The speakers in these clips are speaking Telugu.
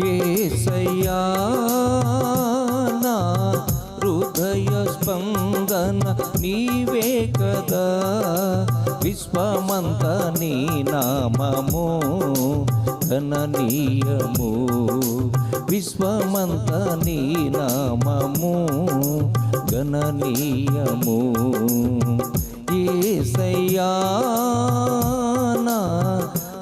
యేసయ్యా నా హృదయ స్పందన నీవే కదా, విశ్వమంత నీ నామము గణనీయము, విశ్వమంత నీ నామము గణనీయము. యేసయ్యా నా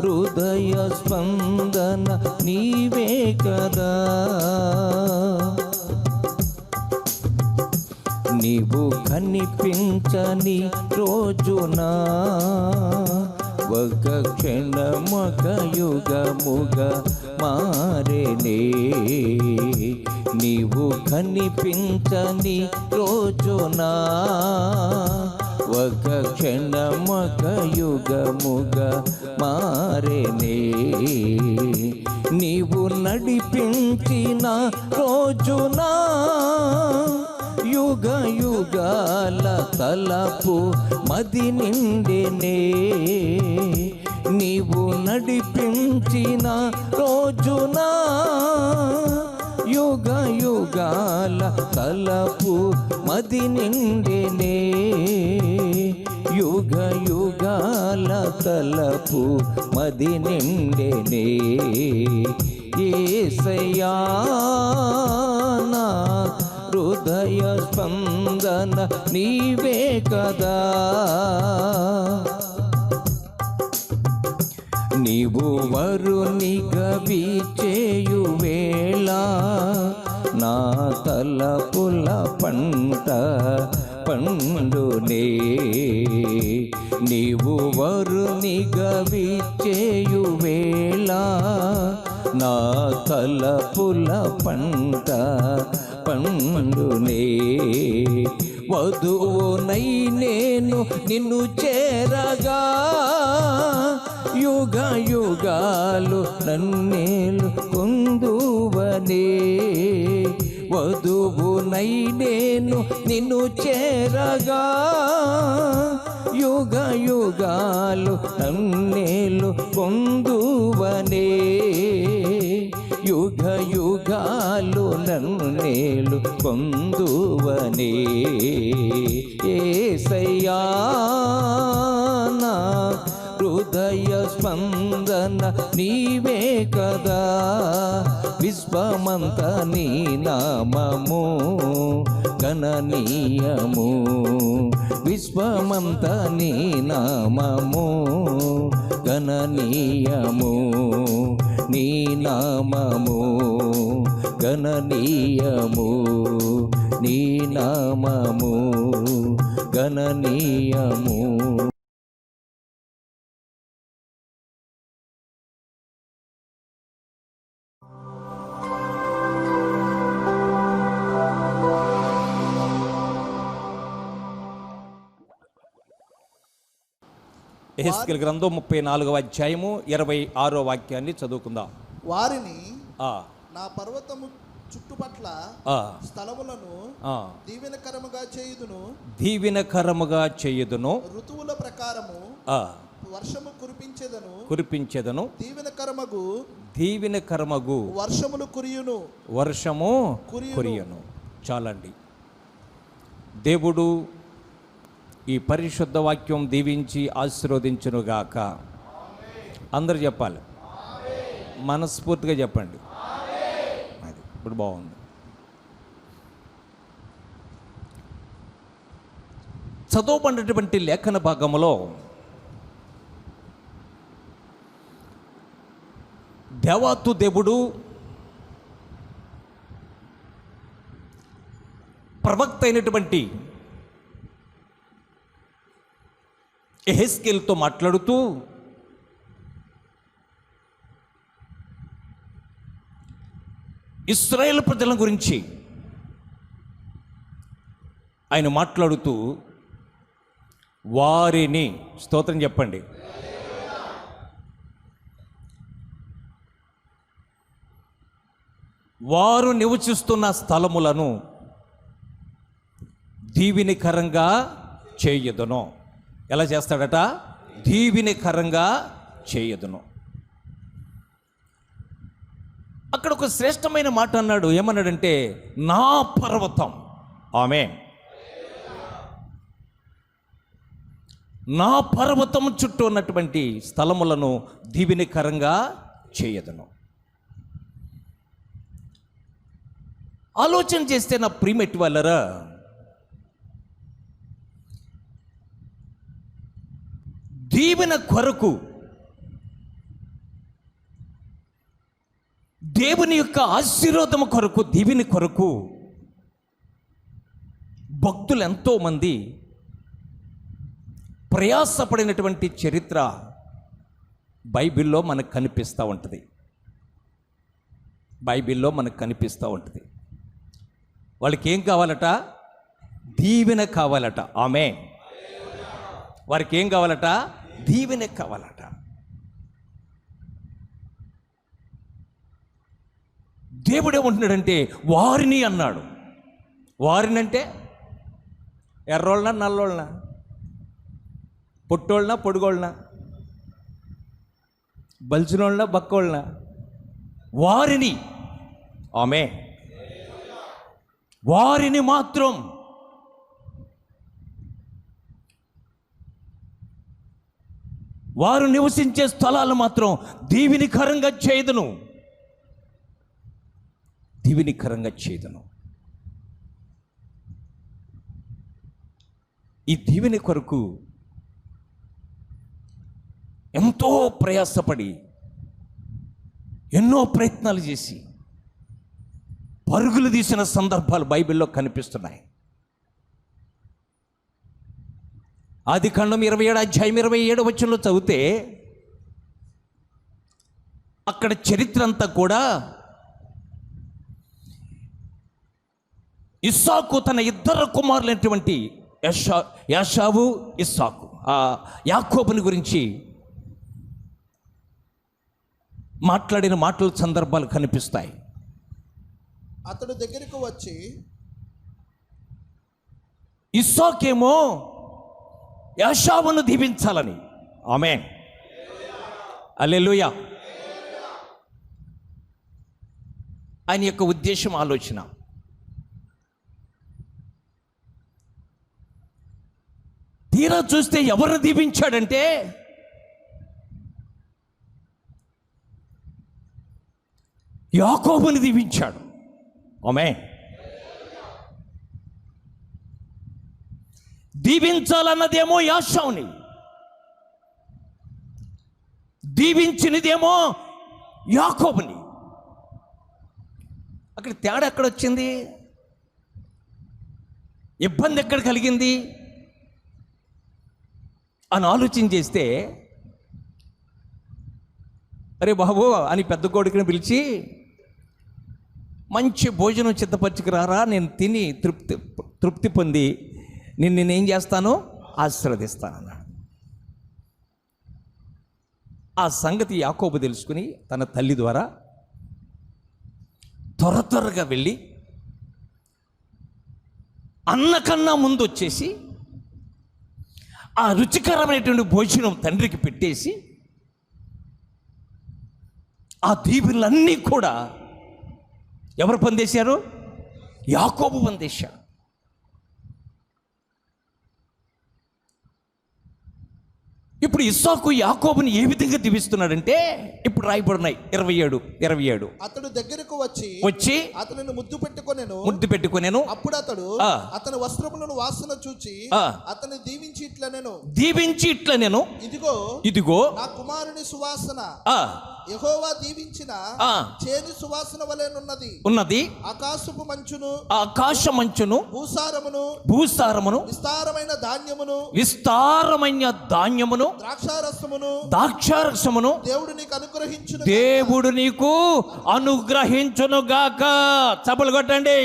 హృదయ స్పందన నీవే కదా, నీవు కనిపించని రోజున ఒక క్షణమొక యుగముగా మారేనే, నీవు కనిపించని రోజున ఒక క్షణమొక యుగముగా మారేనే, నీవు నడిపించిన రోజున యుగ యుగాల తలపు మది నిండెనే, నీవు నడిపించిన రోజున యుగ యుగాల తలపు మది నిండెనే, యుగ యుగాల తలపు మది నిండెనే. యేసయ్యా నా హృదయ స్పందన నీవే కదా, నీవు వరునిగా వీచేయు వేళ నా తలపుల పంట పండునే, నీవు వరునిగా వీచేయు వేళ నా తలపుల పంట పండునే, వధువునై నేను నిన్ను చేరగా యుగ యుగాలు నన్నేలు పొందువనే, వధువునై నేను నిన్ను చేరగా యుగ యుగాలు నన్నేలు పొందువనే, యుగ యుగాలు నన్నేలు పొందువనే. యేసయ్యా నా హృదయ స్పందన నీవే కదా, విశ్వమంత నీ నామము గణనీయము, విశ్వమంత నీ నామము గణనీయము, నీ నామము గణనీయము, నీ నామము గణనీయము. యెహెజ్కేలు గ్రంథం 34వ అధ్యాయము 26వ వాక్యాన్ని చదువుకుందాం. వారిని నా పర్వతము చుట్టుపట్ల స్థలములను దీవెనకరముగా చేయుదును, దీవెనకరముగా చేయుదును, ఋతువుల ప్రకారము వర్షము కురిపించెదను, దీవెనకరమగు వర్షములు కురియును, వర్షము కురియును. చాలండి. దేవుడు ఈ పరిశుద్ధ వాక్యం దీవించి ఆశీర్వదించునుగాక. అందరూ చెప్పాలి, మనస్ఫూర్తిగా చెప్పండి. అది ఇప్పుడు బాగుంది. చదవబడినటువంటి లేఖన భాగంలో దేవాతు దేవుడు ప్రవక్త అయినటువంటి యెహెజ్కేలుతో మాట్లాడుతూ ఇశ్రాయేల్ ప్రజల గురించి ఆయన మాట్లాడుతూ వారిని, స్తోత్రం చెప్పండి, వారు నివసిస్తున్న స్థలములను దీవెనకరంగా చేయదును. ఎలా చేస్తాడట? దీవెనకరంగా చేయదును. అక్కడ ఒక శ్రేష్టమైన మాట అన్నాడు. ఏమన్నాడంటే, నా పర్వతం. ఆమేన్. నా పర్వతం చుట్టూ ఉన్నటువంటి స్థలములను దీవెనకరంగా చేయదను. ఆలోచన చేస్తే నా ప్రియమెట్టి వాళ్ళరా, దీవెన కొరకు దేవుని యొక్క ఆశీర్వాదం కొరకు, దీవెని కొరకు భక్తులు ఎంతోమంది ప్రయాసపడినటువంటి చరిత్ర బైబిల్లో మనకు కనిపిస్తూ ఉంటుంది. బైబిల్లో మనకు కనిపిస్తూ ఉంటుంది. వాళ్ళకి ఏం కావాలట? దీవెన కావాలట. ఆమేన్. వారికి ఏం కావాలట? దీవెన కావాలట. దేవుడు ఏమంటున్నాడంటే, వారిని అన్నాడు. వారినంటే ఎర్రోళ్ళనా, నల్లోళ్ళనా, పొట్టోళ్ళనా, పొడుగోళ్ళనా, బలిసినోళ్ళనా, బక్కోళ్ళనా? వారిని. ఆమె వారిని మాత్రం వారు నివసించే స్థలాలు మాత్రం దీవెనకరంగా చేయదును. దీవెనకరంగా చేయదును. ఈ దీవెన కొరకు ఎంతో ప్రయాసపడి, ఎన్నో ప్రయత్నాలు చేసి పరుగులు తీసిన సందర్భాలు బైబిల్లో కనిపిస్తున్నాయి. ఆదికాండం 27 అధ్యాయం 27 వచనంలో చదివితే అక్కడ చరిత్ర అంతా కూడా ఇస్సాకు తన ఇద్దరు కుమారులైనటువంటి యాషావు, ఇస్సాకు, ఆ యాకోబుని గురించి మాట్లాడిన మాటల సందర్భాలు కనిపిస్తాయి. అతడు దగ్గరకు వచ్చి, ఇస్సాకేమో యాషావును దీవించాలని. ఆమేన్. హల్లెలూయా. ఆయన యొక్క ఉద్దేశం, ఆలోచన. తీరా చూస్తే ఎవరిని దీవించాడంటే యాకోబుని దీవించాడు. ఆమేన్. దీవించాలన్నదేమో యాషావుని, దీవించినదేమో యాకోబుని. అక్కడ తేడా ఎక్కడొచ్చింది? ఇబ్బంది ఎక్కడ కలిగింది అని ఆలోచన చేస్తే, అరే బాబు అని పెద్ద కొడుకుని పిలిచి, మంచి భోజనం సిద్ధపరచుకురారా, నేను తిని తృప్తి పొంది నేనేం చేస్తాను? ఆశీర్వదిస్తానన్నాడు. ఆ సంగతి యాకోబు తెలుసుకుని తన తల్లి ద్వారా త్వరగా వెళ్ళి అన్నకన్నా ముందు వచ్చేసి ఆ రుచికరమైనటువంటి భోజనం తండ్రికి పెట్టేసి ఆ దీవెనలన్నీ కూడా ఎవరు పొందేశారు? యాకోబు పొందేశాడు. ఇప్పుడు ఇస్సాకు యాకోబుని ఏ విధంగా దీవిస్తున్నాడంటే ఇప్పుడు రాయబడినాయి 27. అతడు దగ్గరకు వచ్చి అతనిని ముద్దు పెట్టుకొనేను. అప్పుడు అతడు అతని వస్త్రములను వాసన చూచి అతని దీవించి ఇట్లా నేను ఇదిగో నా కుమారుని సువాసన యెహోవా దీవించిన చేదు సువాసన వలెనున్నది. ఆకాశ మంచును భూసారమును విస్తారమైన ధాన్యమును ద్రాక్షారసమును దేవుడు నీకు అనుగ్రహించును గాక. చప్పలు కొట్టండి.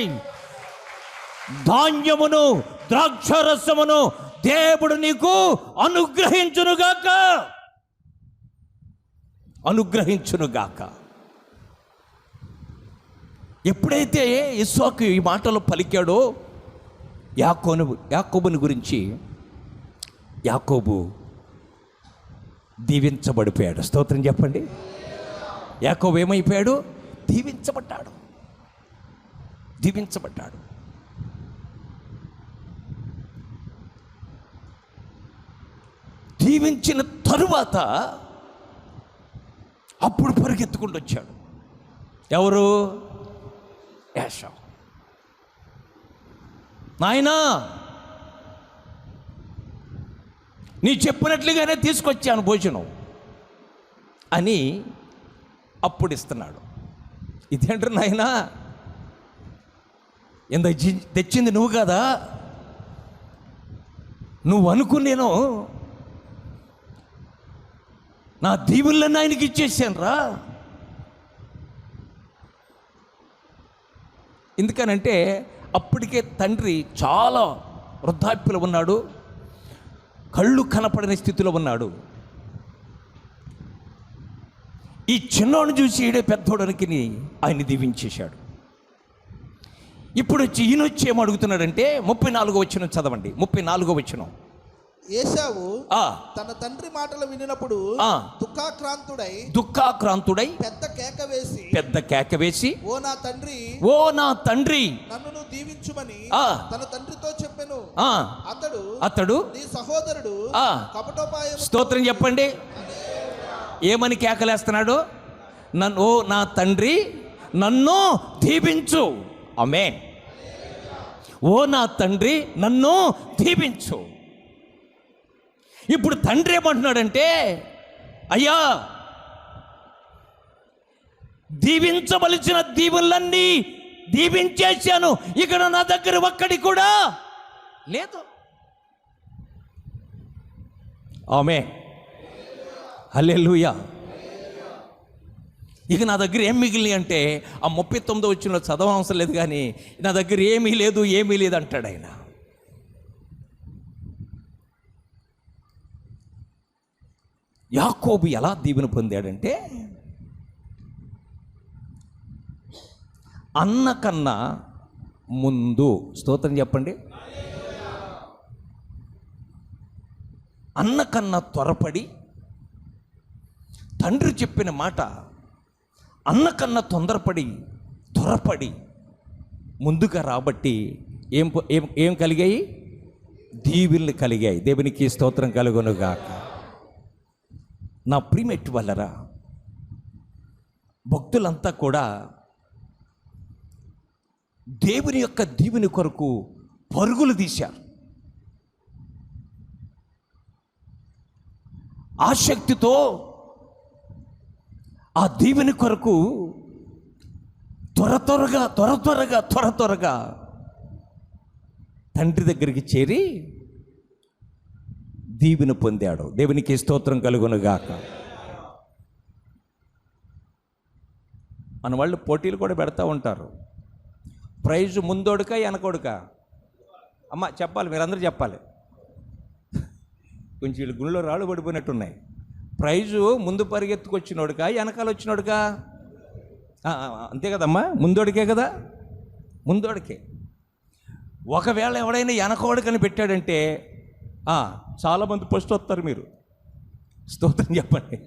ధాన్యమును ద్రాక్షారసమును దేవుడు నీకు అనుగ్రహించును గాక. ఎప్పుడైతే ఇస్సాకు ఈ మాటలు పలికాడో యాకోబుని గురించి, యాకోబు దీవించబడిపోయాడు. స్తోత్రం చెప్పండి. యాకోబు ఏమైపోయాడు? దీవించబడ్డాడు. దీవించబడ్డాడు. దీవించిన తరువాత అప్పుడు పరిగెత్తుకుంటూ వచ్చాడు. ఎవరు? ఏశావు. నాయనా, నీ చెప్పినట్లుగానే తీసుకొచ్చాను భోజనం అని అప్పుడు ఇస్తున్నాడు. ఇదేంటారు నాయనా, ఎంత తెచ్చింది నువ్వు కదా, నువ్వు అనుకునేను నా దీవులను ఆయనకి ఇచ్చేసాను రా. ఎందుకనంటే అప్పటికే తండ్రి చాలా వృద్ధాప్యలో ఉన్నాడు, కళ్ళు కనపడని స్థితిలో ఉన్నాడు. ఈ చిన్నోడిని చూసి ఈడే పెద్దోడనికి ఆయన దీవించేశాడు. ఇప్పుడు వచ్చి ఈయన వచ్చి ఏమడుగుతున్నాడంటే 34వ వచనం చదవండి. 34వ వచనం. ఏశావు తన తండ్రి మాటలు వినినప్పుడు దుఃఖాక్రాంతుడై పెద్ద కేక వేసి ఓ నా తండ్రి నన్ను దీవించుమని తన తండ్రితో చెప్పెను. అతడు నీ సహోదరుడు కపటోపాయం. స్తోత్రం చెప్పండి. ఏమని కేకలేస్తున్నాడు? ఓ నా తండ్రి నన్ను దీవించు. ఆమేన్. ఓ నా తండ్రి నన్ను దీవించు. ఇప్పుడు తండ్రి ఏమంటున్నాడంటే, అయ్యా, దీవించవలసిన దీవులన్నీ దీవించేశాను, ఇక్కడ నా దగ్గర ఒక్కడి కూడా లేదు. ఆమేన్. హల్లెలూయా. ఇక నా దగ్గర ఏం మిగిలి అంటే ఆ 39వ వచనంలో చదవవసరం లేదు, కానీ నా దగ్గర ఏమీ లేదు అంటాడు ఆయన. యాకోబు ఎలా దీవెన పొందాడంటే, అన్న కన్నా ముందు, స్తోత్రం చెప్పండి, అన్న కన్నా త్వరపడి తండ్రి చెప్పిన మాట అన్న కన్నా త్వరపడి ముందుగా రాబట్టి ఏం కలిగాయి? దీవెనలు కలిగాయి. దేవునికి స్తోత్రం కలుగునుగాక. నా ప్రియమెట్టు వల్లరా, భక్తులంతా కూడా దేవుని యొక్క దీవెని కొరకు పరుగులు తీశారు. ఆసక్తితో ఆ దీవెని కొరకు త్వరగా తండ్రి దగ్గరికి చేరి దీవెన పొందాడు. దేవునికి స్తోత్రం కలుగునుగాక. మన వాళ్ళు పోటీలు కూడా పెడతా ఉంటారు. ప్రైజ్ ముందోడుక వెనకోడుక? అమ్మ చెప్పాలి, మీరందరూ చెప్పాలి. కొంచెం వీళ్ళు గుళ్ళో రాళ్ళు పడిపోయినట్టున్నాయి. ప్రైజు ముందు పరిగెత్తుకొచ్చినోడుక వెనకాల వచ్చినోడుకా? అంతే కదమ్మా, ముందోడికే కదా, ముందోడికే. ఒకవేళ ఎవడైనా వెనకోడుకని పెట్టాడంటే చాలామంది ఫస్ట్ వస్తారు. మీరు స్తోత్రం చెప్పండి.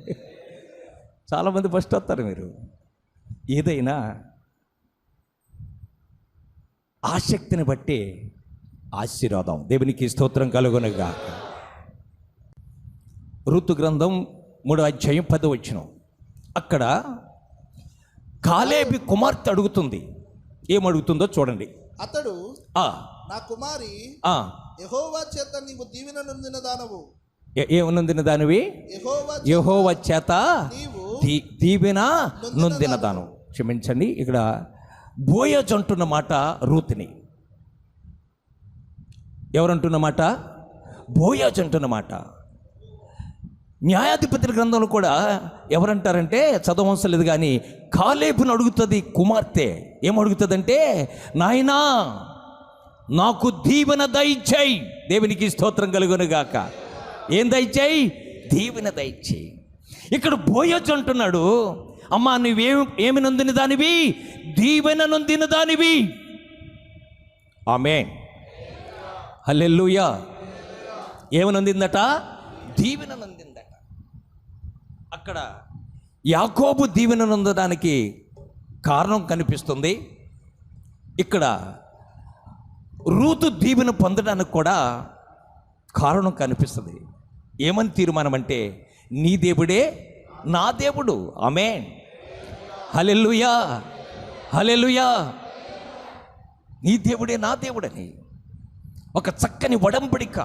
చాలామంది ఫస్ట్ వస్తారు. మీరు ఏదైనా ఆసక్తిని బట్టి ఆశీర్వాదం. దేవునికి స్తోత్రం కలుగునుగాక. ఋతు గ్రంథం 3వ అధ్యాయం 10వ వచనం. అక్కడ కాలేబు కుమార్తె అడుగుతుంది. ఏమడుగుతుందో చూడండి. అతడు నా కుమారి యెహోవా చేత నీవు దీవెన నొందిన దానవు. ఏమనొందిన దానివి? యెహోవా చేత దీవెన నొందిన దానం. క్షమించండి, ఇక్కడ బోయజు అంటున్న మాట రూతుని. ఎవరంటున్న మాట? బోయజు అంటున్న మాట. న్యాయాధిపతుల గ్రంథంలో కూడా ఎవరంటారంటే, చదవవసరం లేదు కానీ, కాలేబును అడుగుతుంది కుమార్తె. ఏమడుగుతుందంటే, నాయనా నాకు దీవెన దయచేయి. దేవునికి స్తోత్రం కలుగునుగాక. ఏం దయచేయి? దీవెన దయచేయి. ఇక్కడ బోయజు అంటున్నాడు, అమ్మా ఏమి నొందిన దానివి? దీవెన నొందిన దానివి. ఆమేన్. హల్లెలూయా. ఏమి నొందిందట? దీవెన నొందిందట. అక్కడ యాకోబు దీవెన నొందడానికి కారణం కనిపిస్తుంది. ఇక్కడ రూతు దీవెన పొందడానికి కూడా కారణం కనిపిస్తుంది. ఏమని తీర్మానం అంటే, నీ దేవుడే నా దేవుడు. ఆమేన్, హల్లెలూయా, హల్లెలూయా. నీ దేవుడే నా దేవుడని ఒక చక్కని ఒడంబడిక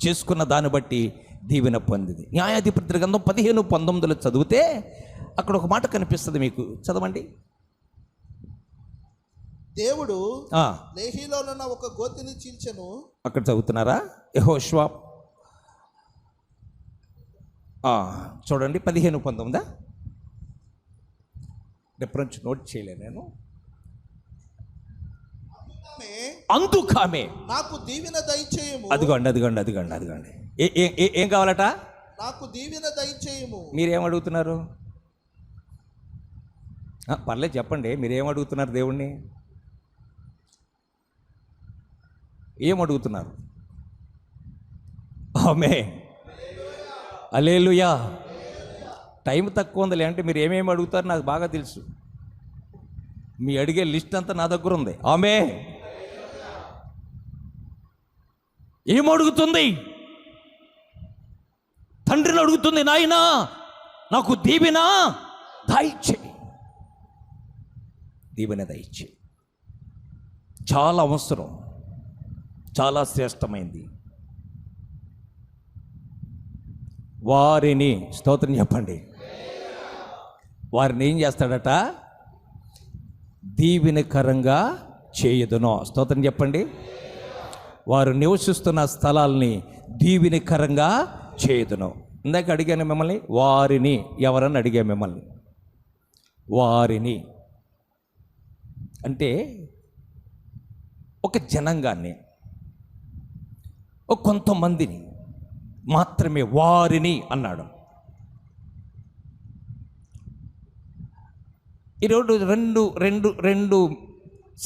చేసుకున్న దాన్ని బట్టి దీవెన పొందింది. న్యాయాధిపతి గ్రంథం 15:19 చదివితే అక్కడ ఒక మాట కనిపిస్తుంది, మీకు చదవండి. దేవుడు లేహీలోనున్న ఒక గోతిని చీల్చెను. అక్కడ చదువుతున్నారా? యెహోషువ చూడండి 15:19. డిఫరెన్స్ నోట్ చేయలే నేను. అందుకామె నాకు దీవెన దయచేయము. అదిగోండి. ఏం కావాలట? నాకు దీవెన దయచేయము. మీరేం అడుగుతున్నారు? పర్లేదు చెప్పండి, మీరేం అడుగుతున్నారు దేవుణ్ణి? ఏం అడుగుతున్నారు? ఆమేన్, హల్లెలూయా. టైం తక్కువ ఉందిలే అంటే మీరు ఏమేమి అడుగుతారు నాకు బాగా తెలుసు. మీ అడిగే లిస్ట్ అంతా నా దగ్గర ఉంది. ఆమేన్. ఏమడుగుతుంది? తండ్రిని అడుగుతుంది, నాయనా నాకు దీవెన దయచేయి, దీవెన దయచేయి. చాలా అవసరం, చాలా శ్రేష్టమైంది. వారిని, స్తోత్రం చెప్పండి, వారిని ఏం చేస్తాడట? దీవెనకరంగా చేయదును. స్తోత్రం చెప్పండి. వారు నివసిస్తున్న స్థలాల్ని దీవెనకరంగా చేయదును. ఇందాక అడిగాను మిమ్మల్ని, వారిని ఎవరని అడిగాను మిమ్మల్ని. వారిని అంటే ఒక జనాంగాన్ని, ఒక కొంతమందిని మాత్రమే వారిని అన్నాడు. ఈరోజు రెండు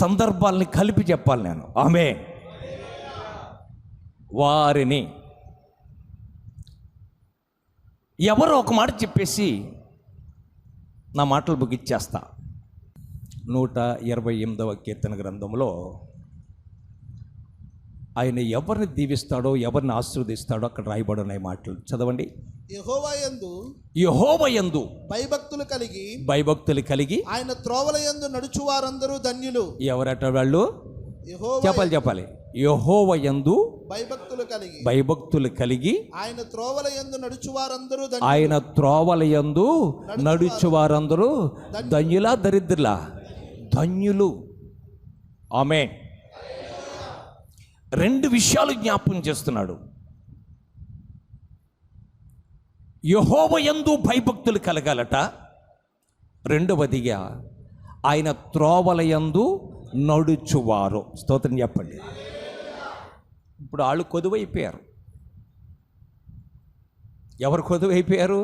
సందర్భాలని కలిపి చెప్పాలి నేను. ఆమేన్. వారిని ఎవరో ఒక మాట చెప్పేసి నా మాటలు ముగిచ్చేస్తా. 128వ కీర్తన గ్రంథంలో ఆయన ఎవరిని దీవిస్తాడో, ఎవరిని ఆశీర్వదిస్తాడో అక్కడ రాయబడి ఉన్నాయి మాటలు. చదవండి. యెహోవాయందు భయభక్తులు కలిగి ఆయన త్రోవలయందు నడుచు వారందరూ ధన్యులు. ఎవరట వాళ్ళు? చెప్పాలి. యెహోవాయందు భయభక్తులు కలిగి ఆయన త్రోవలయందు నడుచు వారందరూ ధన్యులా దరిద్రులా? ధన్యులు. ఆమేన్. రెండు విషయాలు జ్ఞాపకం చేస్తున్నాడు. యెహోవాయందు భయభక్తులు కలగాలట. రెండవదిగా ఆయన త్రోవలయందు నడుచువారు. స్తోత్రం చెప్పండి. ఇప్పుడు వాళ్ళు కొదువైపోయారు. ఎవరు కొదువైపోయారు?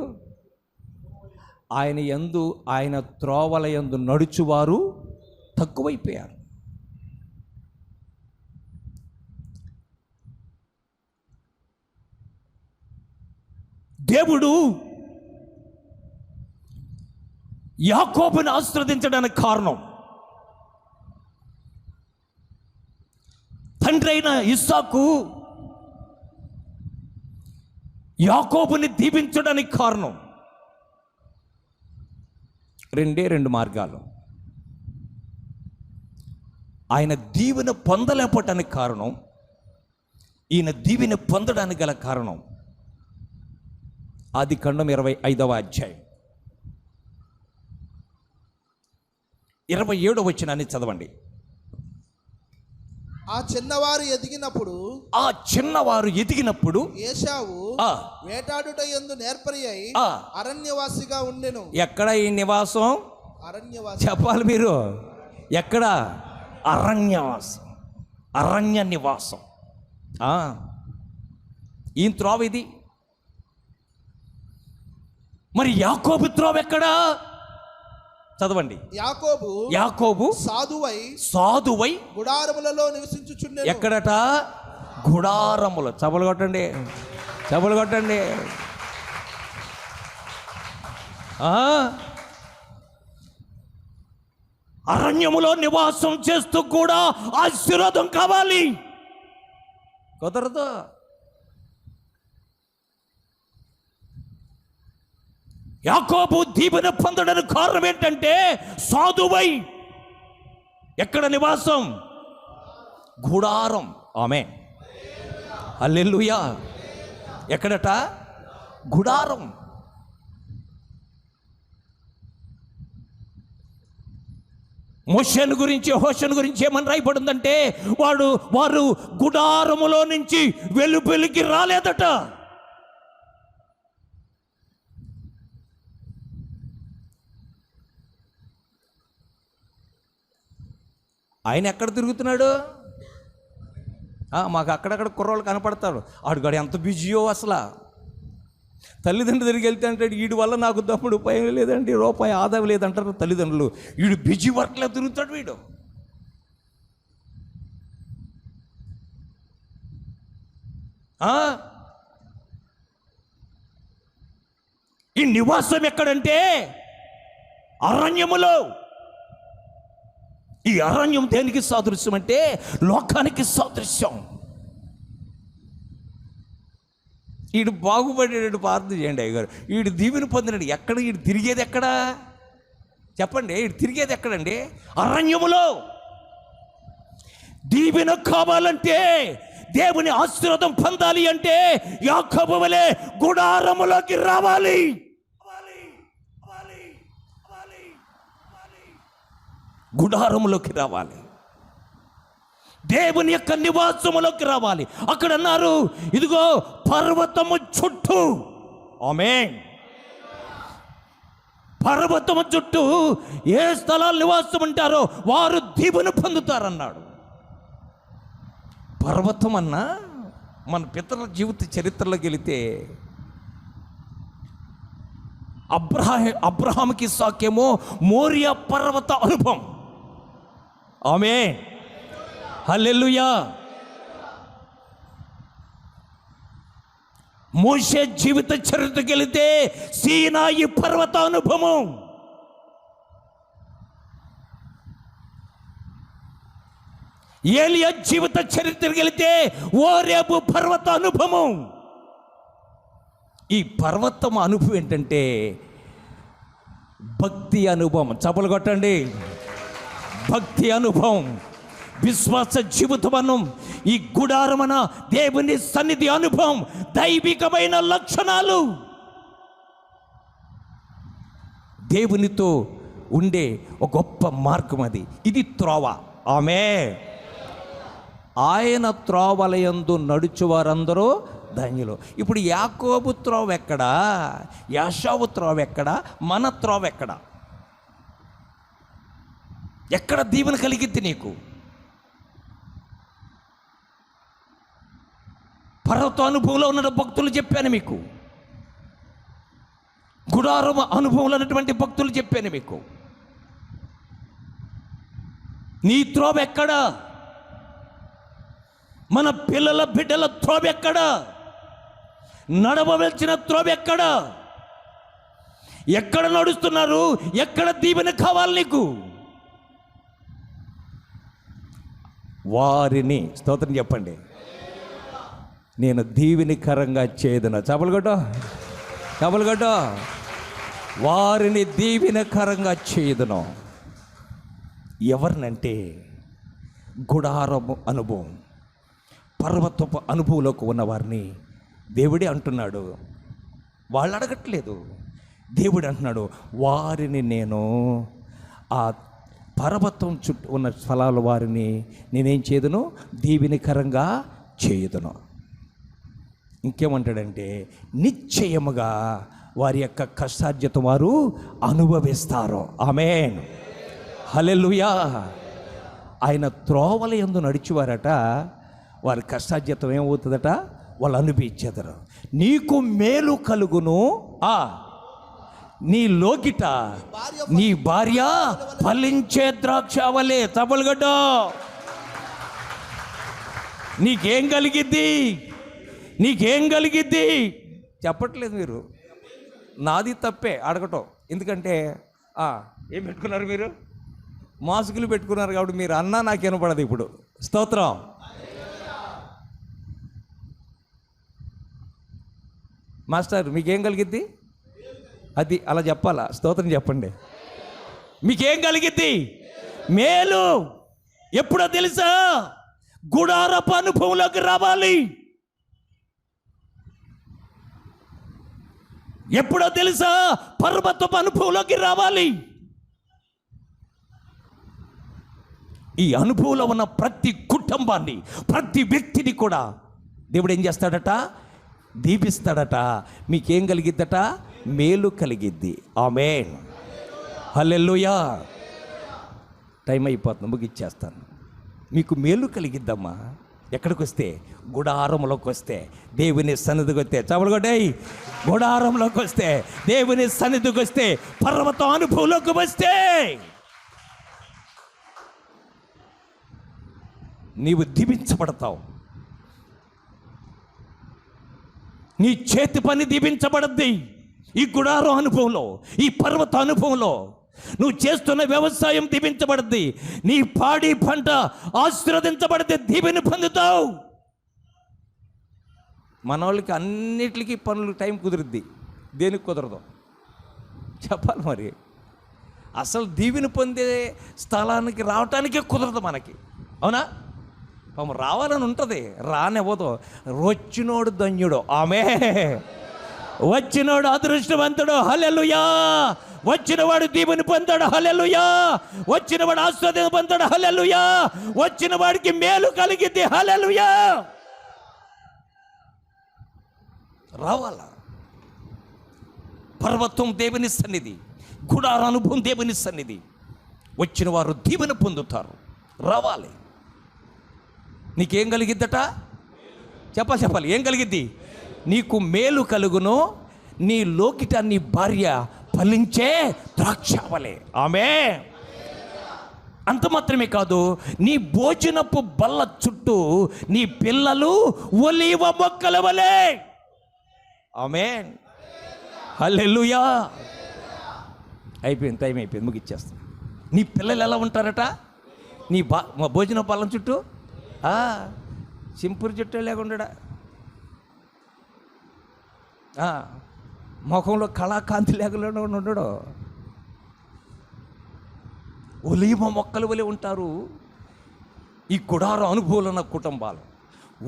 ఆయన త్రోవలయందు నడుచువారు తక్కువైపోయారు. దేవుడు యాకోబుని ఆశీర్వదించడానికి కారణం, తండ్రి అయిన ఇస్సాకు యాకోబుని దీవించడానికి కారణం రెండు మార్గాలు. ఆయన దీవెన పొందలేకపోవటానికి కారణం, ఈయన దీవెన పొందడానికి గల కారణం. ఆదికాండం 25వ అధ్యాయం 27వ వచనాన్ని చదవండి. ఆ చిన్నవారు ఎదిగినప్పుడు ఏశావు వేటాడుట యందు నేర్పరి అయి అరణ్యవాసిగా ఉండెను. ఎక్కడ ఈ నివాసం? అరణ్యవాసి. చెప్పాలి మీరు. ఎక్కడ? అరణ్యవాసం, అరణ్య నివాసం. ఈ త్రోవ ఇది. మరి యాకోబు త్రోవ ఎక్కడా? చదవండి. యాకోబు సాధువై గుడారములలో నివసించుచుండెను. ఎక్కడట? గుడారములు. చపలు కొట్టండి. అరణ్యములో నివాసం చేస్తూ కూడా ఆశీర్వాదం కావాలి, కుదరదు. యాకోబు దీవెన పొందడానికి కారణం ఏంటంటే సాధువై ఎక్కడ నివాసం? గుడారం. ఆమేన్, హల్లెలూయా. ఎక్కడట? గుడారం. మోషేను గురించి, హోషను గురించి ఏమని రాయబడిందంటే వారు గుడారములో నుంచి వెలుపలికి రాలేదట. ఆయన ఎక్కడ తిరుగుతున్నాడు? మాకు అక్కడక్కడ కుర్రోళ్ళు కనపడతాడు. ఆడుగాడు ఎంత బిజీయో అసలు. తల్లిదండ్రుల దగ్గరికి వెళ్తే అంటాడు, వీడి వల్ల నాకు తమ్ముడు ఉపయోగం లేదండి, రూపాయి ఆదాయం లేదంటారు తల్లిదండ్రులు. వీడు బిజీ వర్క్లో తిరుగుతాడు వీడు. ఈ నివాసం ఎక్కడంటే అరణ్యములో. ఈ అరణ్యం దేనికి సాదృశ్యం అంటే లోకానికి సాదృశ్యం. వీడు బాగుపడేటట్టు ప్రార్థన చేయండి అయ్యగారు. వీడు దీవెన పొందినాడు. ఎక్కడ వీడు తిరిగేది? ఎక్కడా చెప్పండి? వీడు తిరిగేది ఎక్కడండి? అరణ్యములో. దీవెన కావాలంటే, దేవుని ఆశీర్వాదం పొందాలి అంటే యాకోబు వలె గుడారములోకి రావాలి. గుడారములోకి రావాలి, దేవుని యొక్క నివాసములోకి రావాలి. అక్కడ అన్నారు, ఇదిగో పర్వతము చుట్టూ. ఆమేన్. పర్వతము చుట్టూ ఏ స్థలాలు నివాసం ఉంటారో వారు దీవెన పొందుతారన్నాడు. పర్వతం అన్నా మన పితరుల జీవిత చరిత్రలోకి వెళితే అబ్రహాముకి సాకేమో మోరియా పర్వత అనుభవం. ఆమేన్, హల్లెలూయా. మోషే జీవిత చరిత్రకి వెళితే సీనాయి పర్వత అనుభవం. ఏలియా జీవిత చరిత్రకి వెళితే ఓరేబు పర్వత అనుభవం. ఈ పర్వతం అనుభవం ఏంటంటే భక్తి అనుభవం. చప్పలు కొట్టండి. భక్తి అనుభవం, విశ్వాస జీవితం, ఈ గుడారమన దేవుని సన్నిధి అనుభవం, దైవికమైన లక్షణాలు, దేవునితో ఉండే ఒక గొప్ప మార్గం అది. ఇది త్రోవ. ఆమేన్. ఆయన త్రోవలయందు నడుచువారందరూ ధన్యులు. ఇప్పుడు యాకోబు త్రోవ ఎక్కడా? యాషావు త్రోవ ఎక్కడా? మన త్రోవ ఎక్కడా? ఎక్కడ దీవెన కలిగిద్ది నీకు? పర్వత అనుభవంలో ఉన్న భక్తులు చెప్పాను మీకు, గుడారం అనుభవంలో ఉన్నటువంటి భక్తులు చెప్పాను మీకు. నీ త్రోవ ఎక్కడా? మన పిల్లల బిడ్డల త్రోవ ఎక్కడా? నడవవలసిన త్రోవ ఎక్కడా? ఎక్కడ నడుస్తున్నారు? ఎక్కడ దీవెన కావాలి నీకు? వారిని స్తోత్రం చెప్పండి. నేను దీవెనికరంగా చేదును. చపలుగొట్ట. వారిని దీవెనకరంగా చేదును. ఎవరినంటే గుడారము అనుభవం, పర్వతపు అనుభవంలోకి ఉన్నవారిని దేవుడే అంటున్నాడు. వాళ్ళు అడగట్లేదు, దేవుడు అంటున్నాడు, వారిని నేను ఆ పర్వతం చుట్టూ ఉన్న స్థలాల వారిని నేనేం చేదును? దీవెనికరంగా చేయుదును. ఇంకేమంటాడంటే నిశ్చయముగా వారి యొక్క కష్టార్జితం వారు అనుభవిస్తారు. ఆమేన్, హల్లెలూయా. ఆయన త్రోవల యందు నడిచేవారట, వారి కష్టార్జితం ఏమవుతుందట? వాళ్ళు అనుభవించేదరు. నీకు మేలు కలుగును, నీ లోకిట నీ భార్య ఫలించే ద్రాక్షవలే. తబలుగడ్డ. నీకేం కలిగిద్ది? చెప్పట్లేదు మీరు. నాది తప్పే అడగటం. ఎందుకంటే ఏం పెట్టుకున్నారు మీరు? మాస్కులు పెట్టుకున్నారు కాబట్టి మీరు అన్నా నాకు వినపడదు ఇప్పుడు. స్తోత్రం. మాస్టర్ మీకేం కలిగిద్ది? అది అలా చెప్పాలా? స్తోత్రం చెప్పండి. మీకేం కలిగిద్ది? మేలు. ఎప్పుడో తెలుసా? గుడారపు అనుభవంలోకి రావాలి. ఎప్పుడో తెలుసా? పర్వతపు అనుభవంలోకి రావాలి. ఈ అనుభవంలో ఉన్న ప్రతి కుటుంబాన్ని, ప్రతి వ్యక్తిని కూడా దేవుడు ఏం చేస్తాడట? దీపిస్తాడట. మీకేం కలిగిద్దట? మేలు కలిగిద్ది. ఆమేన్. హల్లెలూయా. టైం అయిపోతుంది, ముగిచ్చేస్తాను. మీకు మేలు కలిగిద్దమ్మా. ఎక్కడికి వస్తే? గుడారంలోకి వస్తే, దేవుని సన్నిధికి వస్తే. చవడగొడ్డాయి. గుడారంలోకి వస్తే, దేవుని సన్నిధికి వస్తే, పర్వత అనుభవంలోకి వస్తే నీవు దీవించబడతావు. నీ చేతి పని దీవించబడద్ది. ఈ గుడారం అనుభవంలో, ఈ పర్వత అనుభవంలో నువ్వు చేస్తున్న వ్యవసాయం దీవించబడద్ది. నీ పాడి పంట ఆశీర్వదించబడితే దీవెని పొందుతావు. మన వాళ్ళకి అన్నిటికీ పనులు టైం కుదురుద్ది, దేనికి కుదరదు చెప్పాలి. మరి అసలు దీవెని పొందే స్థలానికి రావటానికే కుదరదు మనకి. అవునా? రావాలని ఉంటుంది, రానివ్వదు. వచ్చినోడు ధన్యుడు. ఆమె వచ్చినోడు అదృష్టవంతుడు. హల్లెలూయా. వచ్చినవాడు దీవెని పొందాడు. హల్లెలూయా. వచ్చినవాడు ఆశీర్వాదం పొందాడు. హల్లెలూయా. వచ్చిన వాడికి మేలు కలిగింది. హల్లెలూయా. రావాలా? పర్వతం దేవుని సన్నిధి, గుడార అనుభవం దేవుని సన్నిధి. వచ్చిన వారు దీవెని పొందుతారు. రావాలి. నీకేం కలిగిద్దట? చెప్పాలి. ఏం కలిగిద్ది? నీకు మేలు కలుగును, నీ లోకిట నీ భార్య ఫలించే ద్రాక్షవలే. ఆమె అంత మాత్రమే కాదు, నీ భోజనపు బల్ల చుట్టూ నీ పిల్లలు ఒలీవ మొక్కల వలె. ఆమేన్. హల్లెలూయా. అయిపోయింది, టైం అయిపోయింది, ముగిచ్చేస్తాను. నీ పిల్లలు ఎలా ఉంటారట? నీ భోజన బల్లం చుట్టూ సింపుల్ చుట్టూ లేకుండా, ముఖంలో కళాకాంతి లేకుండా ఉండడు. ఒలీవ మొక్కలు వలె ఉంటారు ఈ గుడార అనుభవాలు ఉన్న కుటుంబాలు.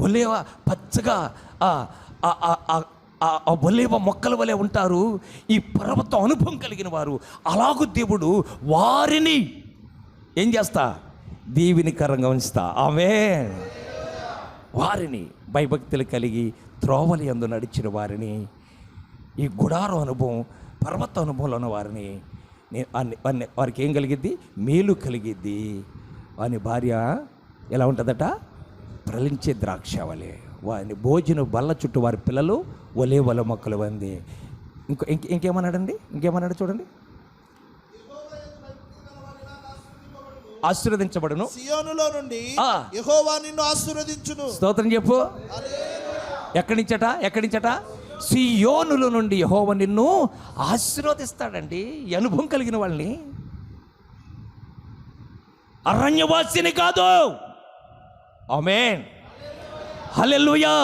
ఒలీవ పచ్చగా ఒలీవ మొక్కల వలె ఉంటారు ఈ పర్వత అనుభవం కలిగిన వారు. అలాగూ దేవుడు వారిని ఏం చేస్తా? దీవెనికరంగా ఉంచుతా. ఆమేన్. వారిని భయభక్తులు కలిగి త్రోవలి యందు నడిచిన వారిని, ఈ గుడారం అనుభవం, పర్వత అనుభవంలో ఉన్న వారిని వారికి ఏం కలిగిద్ది? మేలు కలిగిద్ది. వాని భార్య ఎలా ఉంటుందట? ప్రలించే ద్రాక్షవలే. వాని భోజన బల్ల చుట్టూ వారి పిల్లలు ఒలీవల మొక్కలు వంది. ఇంకేమన్నాడండి? ఇంకేమన్నాడు చూడండి. ఆశీర్వదించబడును, సియోనులో నుండి యెహోవా నిన్ను ఆశీర్వదించును. స్తోత్రం చెప్పు. ఎక్కడి నుంచట? సియోనులో నుండి యెహోవా నిన్ను ఆశీర్వదిస్తాడండి. ఈ అనుభవం కలిగిన వాళ్ళని. అరణ్యవాసిని కాదు. ఆమేన్. హల్లెలూయా.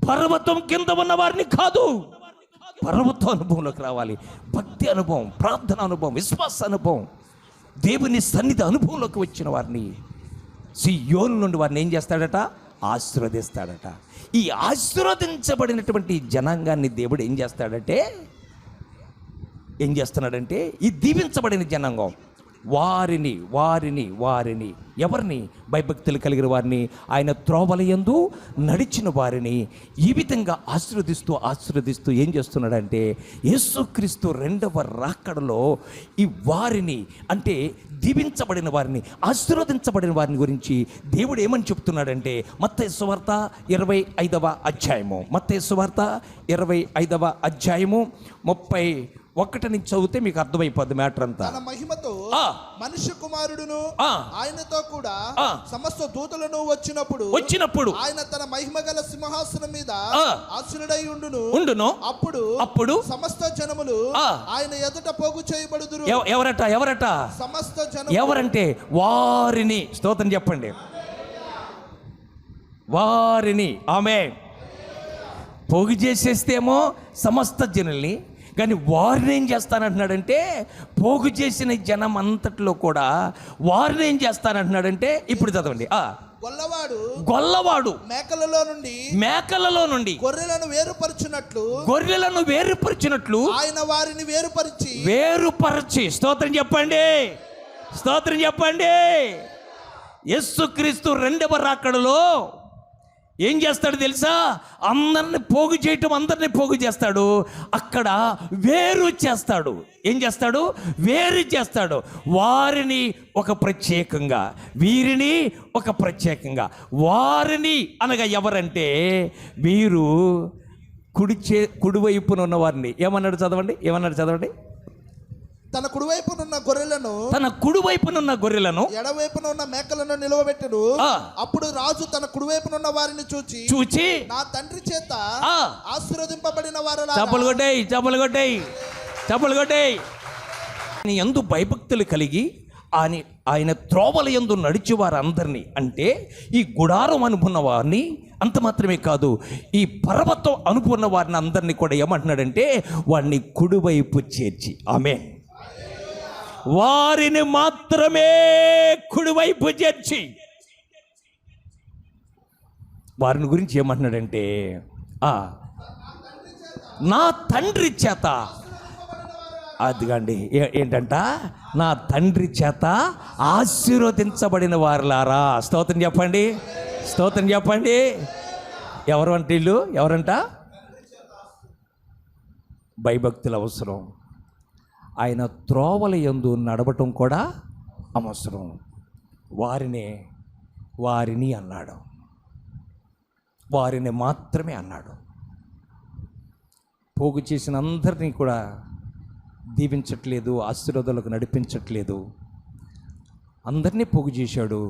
పర్వతం కింద ఉన్న వారిని కాదు, పర్వత అనుభవంలోకి రావాలి. భక్తి అనుభవం, ప్రార్థన అనుభవం, విశ్వాస అనుభవం, దేవుని సన్నిధి అనుభవంలోకి వచ్చిన వారిని, సియోను నుండి వారిని ఏం చేస్తాడట? ఆశీర్వదిస్తాడట. ఈ ఆశీర్వదించబడినటువంటి జనాంగాన్ని దేవుడు ఏం చేస్తున్నాడంటే ఈ దీవించబడిన జనాంగం వారిని ఎవరిని? భయభక్తులు కలిగిన వారిని, ఆయన త్రోవలయందు నడిచిన వారిని ఈ విధంగా ఆశీర్వదిస్తూ ఏం చేస్తున్నాడంటే యేసుక్రీస్తు రెండవ రాకడలో ఈ వారిని, అంటే దీవించబడిన వారిని, ఆశీర్వదించబడిన వారిని గురించి దేవుడు ఏమని చెప్తున్నాడంటే మత్తయి సువార్త 25వ అధ్యాయము, మత్తయి సువార్త 25వ అధ్యాయము 31 ఒక్కటి నుంచి చదివితే మీకు అర్థమైపోద్ది మ్యాటర్ అంతా. తన మహిమతో ఆ. మనుష్య కుమారుడును ఆ. ఆయనతో కూడా ఆ. సమస్త దూతలను వచ్చినప్పుడు ఆయన తన మహిమ గల సింహాసనం మీద ఆ. ఆసీనుడై ఉండును. అప్పుడు సమస్త జనములు ఆ. ఆయన ఎదుట పోగు చేయబడుదురు. ఎవరట సమస్త జనములు ఎవరంటే వారిని, స్తోత్రం చెప్పండి, వారిని. ఆమె పోగు చేసేస్తేమో సమస్త జనుల్ని, కానీ వారిని ఏం చేస్తానంటున్నాడంటే పోగు చేసిన జనం అంతట్లో కూడా వారిని ఏం చేస్తానంటున్నాడంటే, ఇప్పుడు చదవండి. గొల్లవాడు మేకలలో నుండి గొర్రెలను వేరుపరిచినట్లు ఆయన వారిని వేరుపరిచి, స్తోత్రం చెప్పండి, స్తోత్రం చెప్పండి. యేసుక్రీస్తు రెండవ రాకడలో ఏం చేస్తాడు తెలుసా? అందరిని పోగు చేస్తాడు. అక్కడ వేరు చేస్తాడు. ఏం చేస్తాడు? వేరు చేస్తాడు. వారిని ఒక ప్రత్యేకంగా, వీరిని ఒక ప్రత్యేకంగా. వారిని అనగా ఎవరంటే వీరు కుడివైపున ఉన్న వారిని ఏమన్నాడు చదవండి. తన కుడివైపునున్న గొర్రెలను ఎడవైపున ఉన్న మేకలను నిలవబెట్టెను. అప్పుడు రాజు తన కుడివైపునున్న వారిని చూచి నా తండ్రి చేత ఆశీర్వదింపబడిన వారలారా. చప్పలు కొట్టేయ్. యందు భయభక్తులు కలిగి ఆయన త్రోవల యందు నడిచి వారందరినీ, అంటే ఈ గుడారం అనుకున్న వారిని, అంత మాత్రమే కాదు ఈ పర్వతం అనుకున్న వారిని అందరినీ కూడా ఏమంటున్నాడంటే వారిని కుడివైపు చేర్చి, ఆమేన్, వారిని మాత్రమే కుడివైపు చేర్చి, వారిని గురించి ఏమంటున్నాడంటే నా తండ్రి చేత, అదిగండి ఏంటంట, నా తండ్రి చేత ఆశీర్వదించబడిన వారులారా. స్తోత్రం చెప్పండి. ఎవరు అంటే వీళ్ళు? ఎవరంట? భయభక్తులు అవసరం. ఆయన త్రోవల యందు నడవటం కూడా అవసరం. వారిని అన్నాడు, వారిని మాత్రమే అన్నాడు. పోగు చేసిన అందరినీ కూడా దీవించట్లేదు, ఆశీర్వాదాలకు నడిపించట్లేదు. అందరినీ పోగు చేశాడు.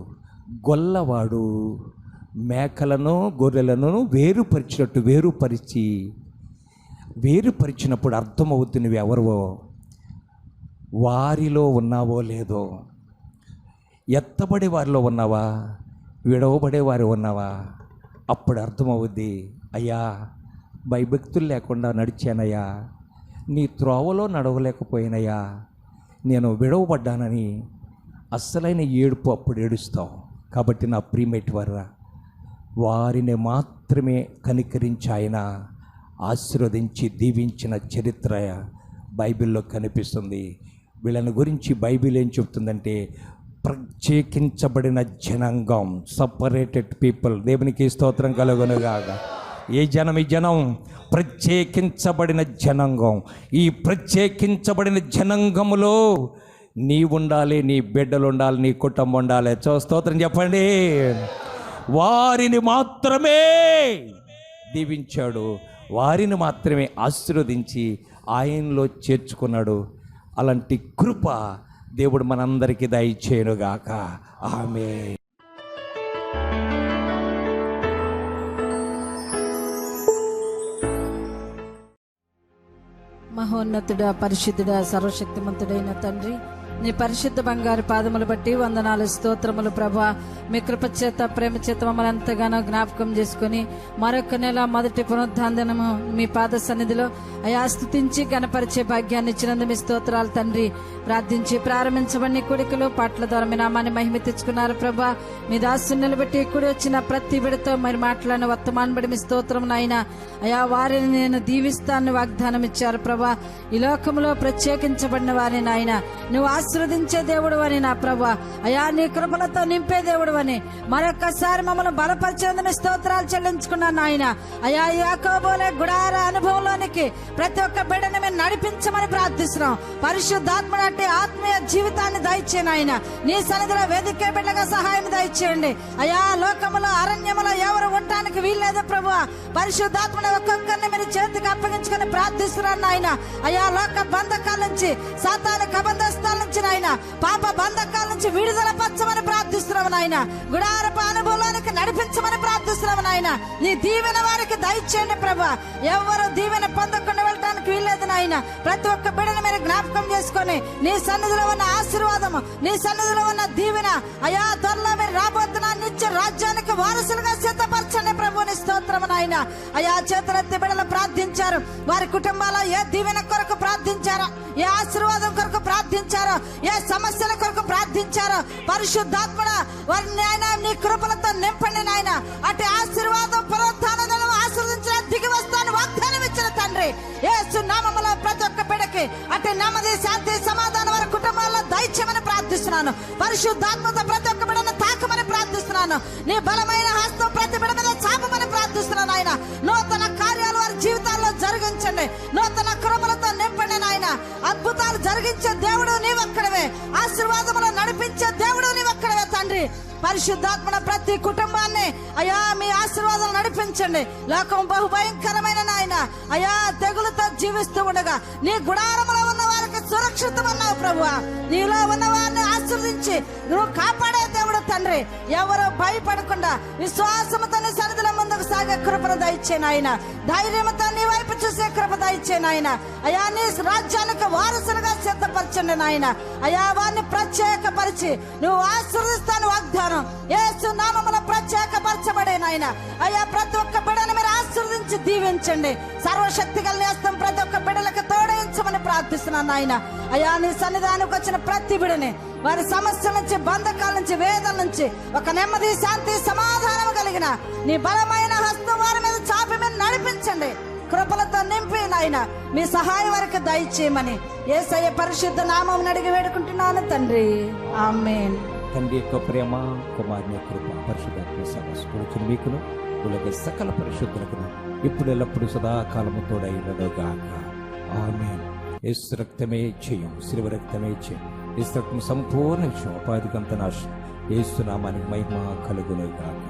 గొల్లవాడు మేకలను గొర్రెలను వేరుపరిచినప్పుడు అర్థమవుతుంది నువ్వు ఎవరివో, వారిలో ఉన్నావో లేదో, ఎత్తబడే వారిలో ఉన్నావా, విడవబడే వారు ఉన్నావా, అప్పుడు అర్థమవుద్ది. అయ్యా, భయభక్తులు లేకుండా నడిచానయ్యా, నీ త్రోవలో నడవలేకపోయినయ్యా, నేను విడవబడ్డానని అస్సలైన ఏడుపు అప్పుడు ఏడుస్తావు. కాబట్టి నా ప్రియమేటి వారా, వారిని మాత్రమే కనికరించి ఆయన ఆశీర్వదించి దీవించిన చరిత్ర బైబిల్లో కనిపిస్తుంది. వీళ్ళని గురించి బైబిల్ ఏం చెప్తుందంటే ప్రత్యేకించబడిన జనాంగం, సపరేటెడ్ పీపుల్. దేవునికి స్తోత్రం కలుగునుగాక. ఈ జనం ప్రత్యేకించబడిన జనాంగం. ఈ ప్రత్యేకించబడిన జనాంగములో నీ ఉండాలి, నీ బిడ్డలు ఉండాలి, నీ కుటుంబం ఉండాలి. స్తోత్రం చెప్పండి. వారిని మాత్రమే దీవించాడు, వారిని మాత్రమే ఆశీర్వదించి ఆయనలో చేర్చుకున్నాడు. అలాంటి కృప దేవుడు మనందరికీ దయచేయునుగాక. ఆమేన్. మహోన్నతుడా, పరిశుద్ధుడా, సర్వశక్తిమంతుడైన తండ్రి, నీ పరిశుద్ధ బంగారు పాదములు బట్టి వందనాలు, స్తోత్రములు ప్రభా. మీ కృప చేత, ప్రేమ చేత మమ్మల్ని ఎంతగానో జ్ఞాపకం చేసుకుని మరొక నెల మొదటి పునరుద్ధానము మీ పాద సన్నిధిలో అయా స్తుతించి గణపరిచే భాగ్యాన్ని ఇచ్చినందు మీ స్తోత్రాలు తండ్రి. ప్రార్థించి ప్రారంభించబడిన కూడికలు పాటల ద్వారా మీ నామాన్ని మహిమ తెచ్చుకున్నారు ప్రభా. మీ దాసుని నిలబెట్టి కూడి వచ్చిన ప్రతి విడతో మరి మాట్లాడిన వర్తమానం బడి మీ స్తోత్రం నాయన. అయా, వారిని నేను దీవిస్తానని వాగ్దానం ఇచ్చారు ప్రభా. ఈ లోకంలో ప్రత్యేకించబడిన వారిని నాయన నువ్వు ఆశీర్వదించే దేవుడు అని నా ప్రభా, అయా నీ కృపలతో నింపే దేవుడు అని మరొక్కసారి మమ్మల్ని బలపరిచేందుకు స్తోత్రాలు చెల్లించుకున్నాను నాయన. అయా యాకోబోలే గుడార అనుభవంలోనికి ప్రతి ఒక్క బిడ్డని మీరు నడిపించమని ప్రార్థిస్తున్నాం. పరిశుద్ధాత్మ అంటే ఆత్మీయ జీవితాన్ని దయచేయండి ఆయన. నీ సన్నిధిలో వేదికే బిడ్డగా సహాయం దయచేయండి అయా. లోకములో అరణ్యములో ఎవరు ఉండటానికి వీల్లేదు ప్రభు. పరిశుద్ధాత్మని ఒక్కొక్కరిని మీరు చేతికి అప్పగించుకొని ప్రార్థిస్తున్నాను నాయన. అయా లోక బంధకాల నుంచి, సాతాను కబంధస్తాల నుంచి నాయన, పాప బంధకాల నుంచి విడుదల పరచమని ప్రార్థిస్తున్నాము నాయన. గుడారపు అనుభవానికి నడిపించమని ప్రార్థిస్తున్నాము నాయన. నీ దీవెన వారికి దయచేయండి ప్రభా. ఎవరు దీవెన పొందకుండా వెళ్ళటానికి వీల్లేదు నాయన. ప్రతి ఒక్క బిడ్డను మీరు జ్ఞాపకం చేసుకొని నీ సన్నిధిలో ఉన్న ఆశీర్వాదము, నీ సన్నిధిలో ఉన్న దీవెన అయా త్వరలో మీరు రాబోతున్న నిత్య రాజ్యానికి వారసులుగా సిద్ధపరచండి ప్రభుని స్తోత్రము నాయన. అయా చేతులెత్తి బిడ్డలు ప్రార్థించారు, వారి కుటుంబాల్లో ఏ దీవెన కొరకు ప్రార్థించారో, ఏ ఆశీర్వాదం కొరకు ప్రార్థించారో, ఏ సమస్యల కొరకు ప్రార్థించారో పరిశుద్ధాత్మడ వారిని ఆయన నీ కృపలతో నింపండి నాయన. అటు ఆశీర్వాదం పునరుత్థానం ఆశీర్వదించిన దిగి వస్తాను వాగ్దానం ఇచ్చిన తండ్రి యేసు నామములో ప్రతి ఒక్క బిడ్డకి అటు నెమ్మది, శాంతి, సమాధానం వారి కుటుంబాల్లో దయచేయమని ప్రార్థిస్తున్నాను. పరిశుద్ధాత్మతో ప్రతి ఒక్క బిడ్డను తాకమని ప్రార్థిస్తున్నాను. నీ బలమైన హస్తం ప్రతి బిడ్డ మీద చాపమని ప్రార్థిస్తున్నాను ఆయన. నూతన కార్యాలు వారి జీవితాల్లో జరిగించండి, నూతన కృపలతో నింపండి నాయన. అద్భుతాలు జరిగించే దేవుడు నీవొక్కడవే, ఆశీర్వాదములు నడిపించే దేవుడు నీవొక్కడవే తండ్రి. పరిశుద్ధాత్మన ప్రతి కుటుంబాన్ని అయా మీ ఆశీర్వాదాలు నడిపించండి. లోకం బహు భయంకరమైన నాయన అయా తెగులతో జీవిస్తూ ఉండగా నీ గుడారములో ఉన్న వారికి సురక్షితమన్నావు ప్రభువా. నీలో ఉన్న వారిని ఆశీర్వదించి నువ్వు కాపాడే దేవుడు తండ్రి. ఎవరు భయపడకుండా విశ్వాసముతో నీ సన్నిధిలో ముందుకు సాగే కృపను దయచే నాయన. ధైర్యంతో నీ వైపు చూసే కృప దయచే నాయన. అయా నీ రాజ్యానికి వారసులుగా సిద్ధపరచండి నాయన. అయా వారిని ప్రత్యేకపరిచి నువ్వు ఆశీర్వదిస్తాను వాగ్దానం యేసు నామములో ప్రత్యేకపరచబడే నాయన. అయా ప్రతి ఒక్క బిడ్డను మీరు ఆశీర్వదించి దీవించండి. సర్వశక్తి కలిగేస్తాం ప్రతి ఒక్క బిడ్డలకు తోడయించమని ప్రార్థిస్తున్నాను నాయన. అయా నీ సన్నిధానికి వచ్చిన ప్రతి బిడ్డని వారి సమస్యల నుంచి, బంధకాల నుంచి, వేదన నుంచి ఒక నెమ్మది, శాంతి, సమాధానం కలిగిన నీ బలమైన హస్తం వారి మీద చాపి మీరు నడిపించండి. కృపలతో నింపి నాయన మీ సహాయం వరకు దయచేయమని యేసయ్య పరిశుద్ధ నామం అడిగి వేడుకుంటున్నాను తండ్రి, ఆమేన్. తండ్రి యొక్క ప్రేమ, కుమారుని కృప, పరిశుద్ధాత్మ సమస్య మీకును ఉలగ సకల పరిశుద్ధులకును ఇప్పుడు ఎల్లప్పుడు సదాకాలము తోడైనగాక. ఆమేన్. యేసు రక్తమే జయం, శిలువ రక్తమే జయం. యేసు రక్తం సంపూర్ణ విషయం, అపాధికంత నాశనం. యేసు నామానికి మహిమ కలుగునుగాక.